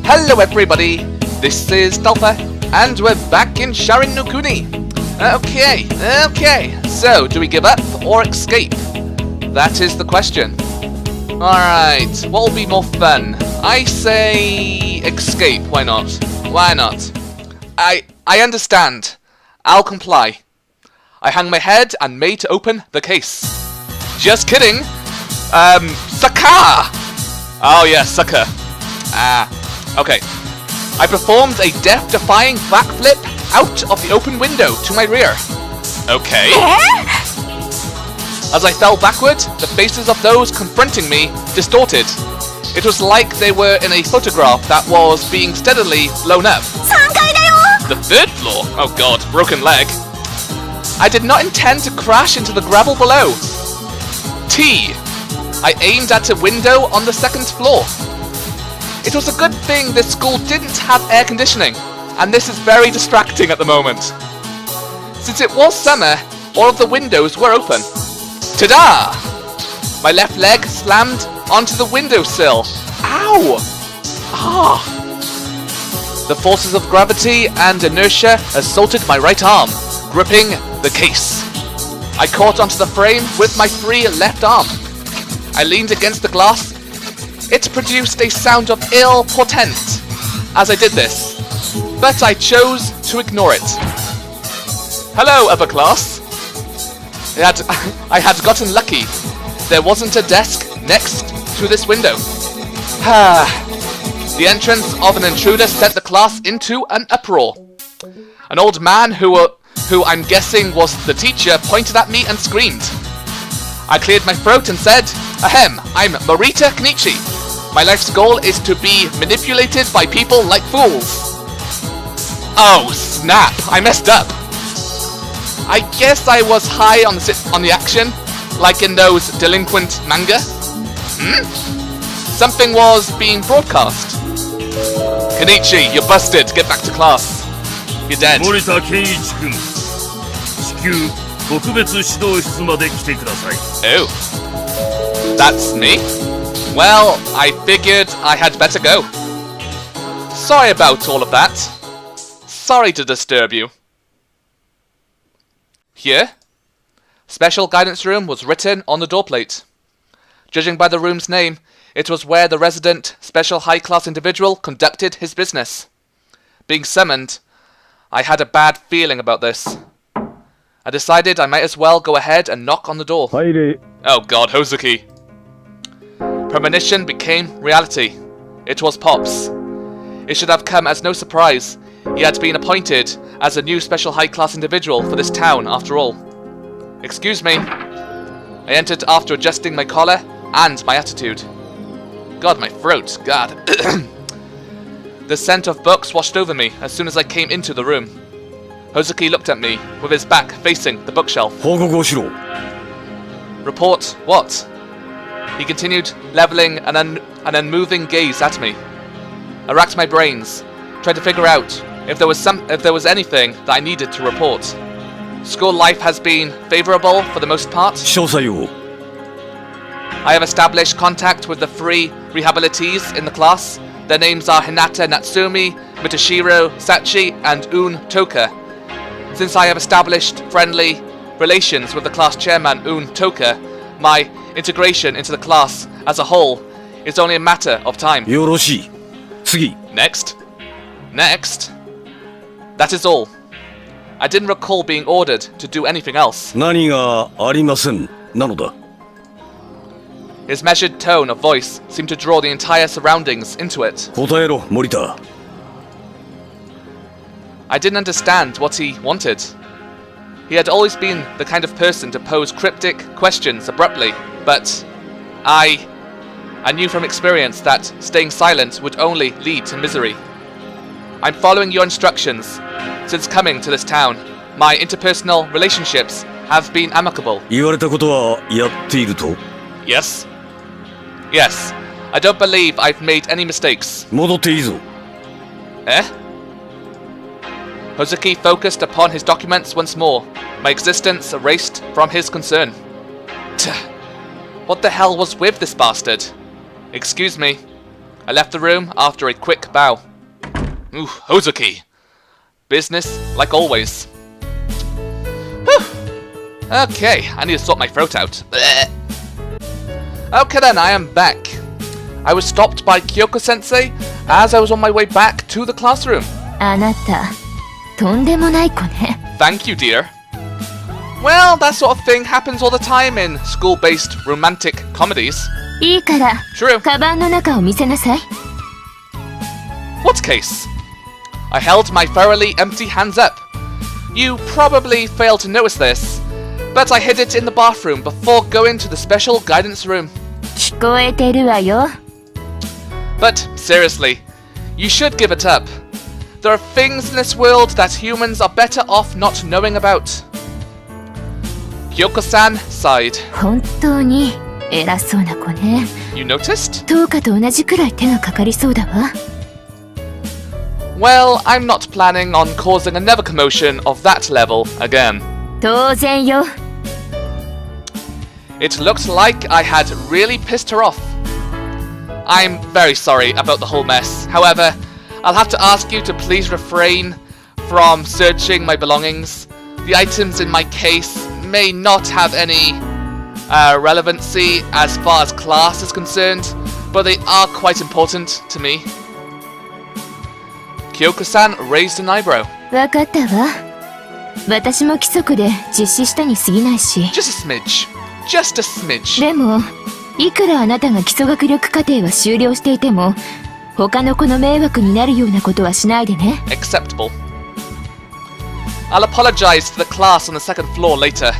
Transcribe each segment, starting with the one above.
Hello everybody, this is Dolpha, and we're back in Sharin no Kuni. Okay, so do we give up or escape? That is the question. Alright, what will be more fun? I say escape, why not? Why not? I understand. I'll comply. I hung my head and made to open the case. Just kidding! Sucker! Oh yeah, sucker. Okay. I performed a death-defying backflip out of the open window to my rear. Okay. As I fell backward, the faces of those confronting me distorted. It was like they were in a photograph that was being steadily blown up. The third floor? Oh god, broken leg. I did not intend to crash into the gravel below. T. I aimed at a window on the second floor. It was a good thing this school didn't have air conditioning, and this is very distracting at the moment. Since it was summer, all of the windows were open. Ta-da! My left leg slammed onto the windowsill. Ow! The forces of gravity and inertia assaulted my right arm, gripping the case. I caught onto the frame with my free left arm. I leaned against the glass. It produced a sound of ill portent as I did this, but I chose to ignore it. Hello, upper class. I had gotten lucky. There wasn't a desk next to this window. The entrance of an intruder sent the class into an uproar. An old man who I'm guessing was the teacher pointed at me and screamed. I cleared my throat and said, "Ahem, I'm Morita Kenichi. My life's goal is to be manipulated by people like fools." Oh, snap! I messed up. I guess I was high on the action, like in those delinquent manga. Something was being broadcast. Kenichi, you're busted. Get back to class. You're dead. Morita Kenichi-kun. Oh. That's me? Well, I figured I had better go. Sorry about all of that. Sorry to disturb you. Here? Special Guidance Room was written on the door plate. Judging by the room's name, it was where the resident special high-class individual conducted his business. Being summoned, I had a bad feeling about this. I decided I might as well go ahead and knock on the door. Oh god, Hozuki. Premonition became reality. It was Pops. It should have come as no surprise. He had been appointed as a new special high-class individual for this town, after all. Excuse me. I entered after adjusting my collar and my attitude. God, my throat. God. The scent of books washed over me as soon as I came into the room. Hozuki looked at me, with his back facing the bookshelf. Report what? He continued, leveling an unmoving gaze at me. I racked my brains, tried to figure out if there was anything that I needed to report. School life has been favorable for the most part. I have established contact with the 3 rehabilitees in the class. Their names are Hinata Natsumi, Mitashiro Sachi, and Un Toka. Since I have established friendly relations with the class chairman Un Toka, my integration into the class as a whole is only a matter of time. Next? Next? That is all. I didn't recall being ordered to do anything else. His measured tone of voice seemed to draw the entire surroundings into it. I didn't understand what he wanted. He had always been the kind of person to pose cryptic questions abruptly, but I knew from experience that staying silent would only lead to misery. I'm following your instructions. Since coming to this town, my interpersonal relationships have been amicable. Yes? Yes. I don't believe I've made any mistakes. Eh? Hozuki focused upon his documents once more, my existence erased from his concern. What the hell was with this bastard? Excuse me. I left the room after a quick bow. Ooh, Hozuki. Business like always. Whew. Okay, I need to sort my throat out. Blech. Okay then, I am back. I was stopped by Kyoko-sensei as I was on my way back to the classroom. あなた、とんでもない子ね。Thank you, dear. Well, that sort of thing happens all the time in school-based romantic comedies. いいから、 True. カバンの中を見せなさい。What case? I held my thoroughly empty hands up. You probably failed to notice this, but I hid it in the bathroom before going to the special guidance room. 聞こえてるわよ。But seriously, you should give it up. There are things in this world that humans are better off not knowing about. Kyoko-san sighed. 本当に偉そうな子ね。 You noticed? トウカと同じくらい手がかかりそうだわ。Well, I'm not planning on causing another commotion of that level again. 当然よ。It looked like I had really pissed her off. I'm very sorry about the whole mess. However, I'll have to ask you to please refrain from searching my belongings. The items in my case may not have any relevancy as far as class is concerned, but they are quite important to me. Kyoko-san raised an eyebrow. わかったわ。私も規則で実施したに過ぎないし。 Just a smidge. Just a smidge. でも、いくらあなたが基礎学力課程は修了していても、他の子の迷惑になるようなことはしないでね。Acceptable. I'll apologize to the class on the second floor later.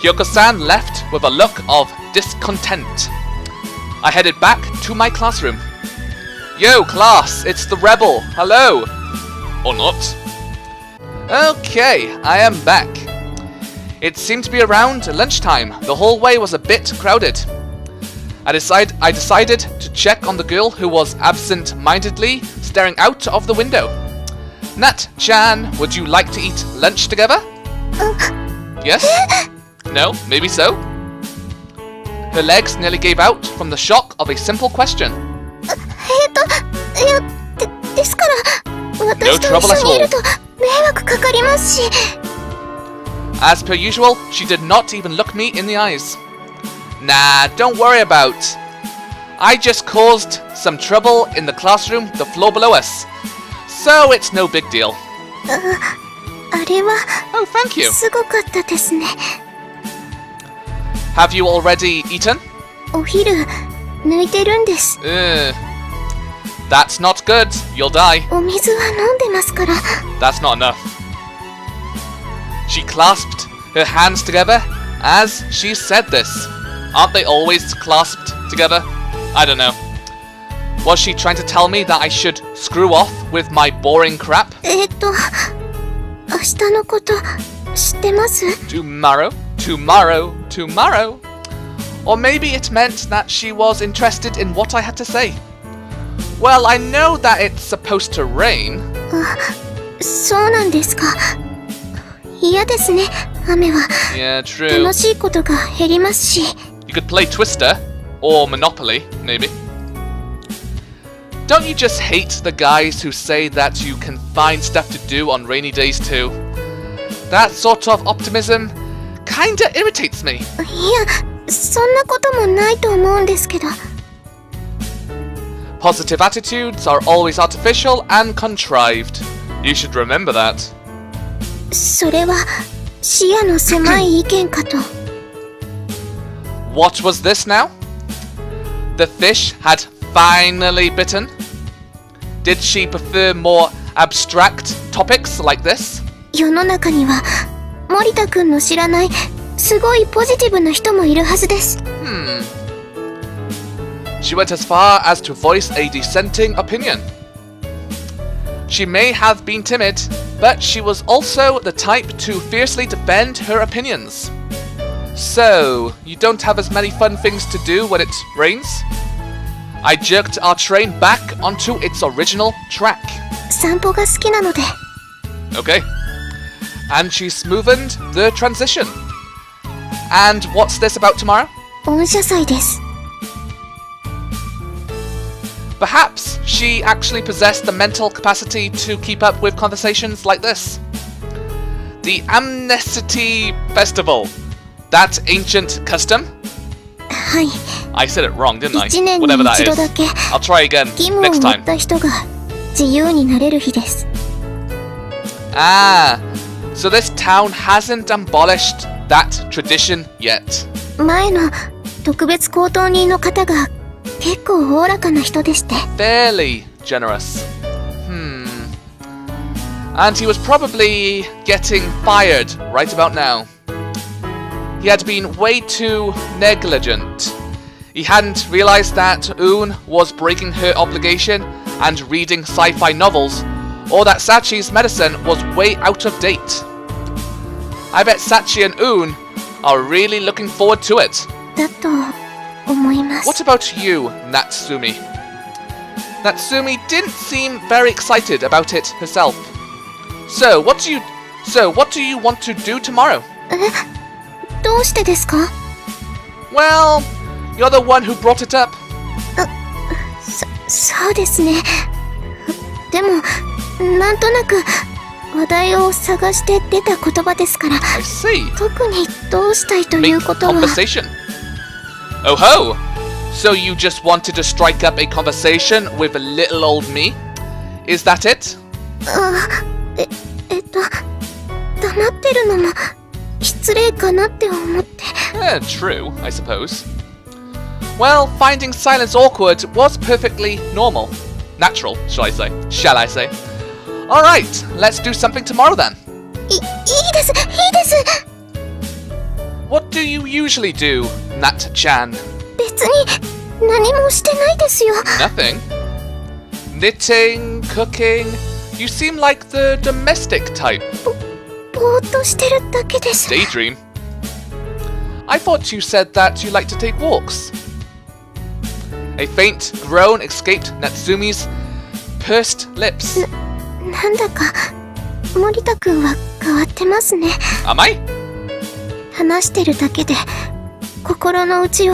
Kyoko-san left with a look of discontent. I headed back to my classroom. Yo, class, it's the rebel. Hello. Or not. Okay, I am back. It seemed to be around lunchtime. The hallway was a bit crowded. I decided to check on the girl who was absent-mindedly staring out of the window. Nat-chan, would you like to eat lunch together? Yes? No? Maybe so? Her legs nearly gave out from the shock of a simple question. ですから、私と一緒にいると迷惑かかりますし。As per usual, she did not even look me in the eyes. Nah, don't worry about. I just caused some trouble in the classroom, the floor below us. So it's no big deal. あれは、 Oh, thank you. すごかったですね。 Have you already eaten? お昼、抜いてるんです。 That's not good. You'll die. お水は飲んでますから。 That's not enough. She clasped her hands together as she said this. Aren't they always clasped together? I don't know. Was she trying to tell me that I should screw off with my boring crap? 明日のこと知ってます？ Tomorrow? Or maybe it meant that she was interested in what I had to say. Well, I know that it's supposed to rain. そうなんですか。嫌ですね、雨は。 Yeah, true. 楽しいことが減りますし。 You could play Twister, or Monopoly, maybe. Don't you just hate the guys who say that you can find stuff to do on rainy days too? That sort of optimism kinda irritates me. いや、そんなこともないと思うんですけど。 Positive attitudes are always artificial and contrived. You should remember that. それは視野の狭い意見かと。What was this now? The fish had finally bitten? Did she prefer more abstract topics like this? 世の中には森田くんの知らないすごいポジティブな人もいるはずです。She went as far as to voice a dissenting opinion. She may have been timid, but she was also the type to fiercely defend her opinions. So, you don't have as many fun things to do when it rains? I jerked our train back onto its original track. 散歩が好きなので。 Okay. And she smoothened the transition. And what's this about tomorrow? 恩赦祭です。Perhaps she actually possessed the mental capacity to keep up with conversations like this. The Amnesty Festival. That ancient custom? はい。 I said it wrong, didn't I? 1年に Whatever that 一度だ is. け I'll try again 義務を next 持 time. った人が自由になれる日です。 Ah, so this town hasn't abolished that tradition yet. 前の特別高等人の方が結構おおらかな人でして。 Fairly generous. And he was probably getting fired right about now. He had been way too negligent. He hadn't realized that Un was breaking her obligation and reading sci-fi novels, or that Sachi's medicine was way out of date. I bet Sachi and Un are really looking forward to it. だと思います。 What about you, Natsumi? Natsumi didn't seem very excited about it herself. So what do you want to do tomorrow? どうしてですか？ Well, you're the one who brought it up. そうですね。でもなんとなく話題を探して出た言葉ですから。 I see. 特にどうしたいという Make ことは。 conversation. Oh ho! So you just wanted to strike up a conversation with little old me? Is that it? 黙ってるのも失礼かなって思って。 True, I suppose. Well, finding silence awkward was perfectly normal. Natural, shall I say. Alright, let's do something tomorrow then. いいです。 What do you usually do, Nat-chan? 別に何もしてないですよ。 Nothing. Knitting, cooking. You seem like the domestic type. ぼーっとしてるだけです。 Daydream. I thought you said that you like to take walks. A faint groan escaped Natsumi's pursed lips. なんだか森田くんは変わってますね。 Am I? 話してるだけで心の内を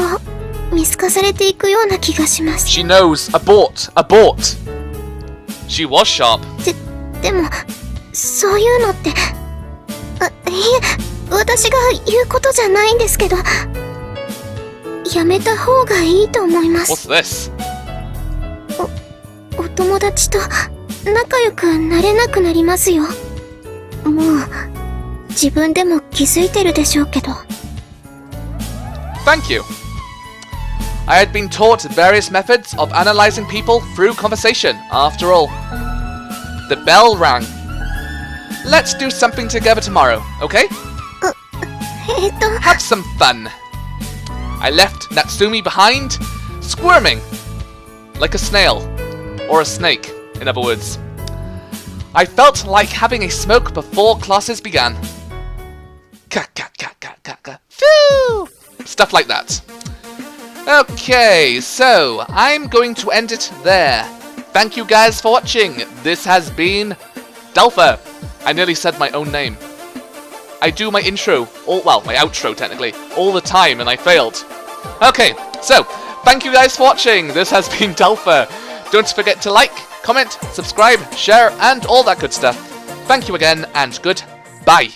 見透かされていくような気がします。 She knows. Abort. She was sharp. でもそういうのって、いえ、私が言うことじゃないんですけど、やめた方がいいと思います。 What's this? お友達と仲良くなれなくなりますよ。もう自分でも気づいてるでしょうけど。 Thank you. I had been taught various methods of analyzing people through conversation, after all. The bell rang. Let's do something together tomorrow, okay? Have some fun. I left Natsumi behind, squirming like a snail, or a snake, in other words. I felt like having a smoke before classes began. Phew! Stuff like that. Okay, so I'm going to end it there. Thank you guys for watching. This has been Delpha. I nearly said my own name. I do my intro, my outro technically, all the time and I failed. Okay, so thank you guys for watching. This has been Delpha. Don't forget to like, comment, subscribe, share and all that good stuff. Thank you again and goodbye.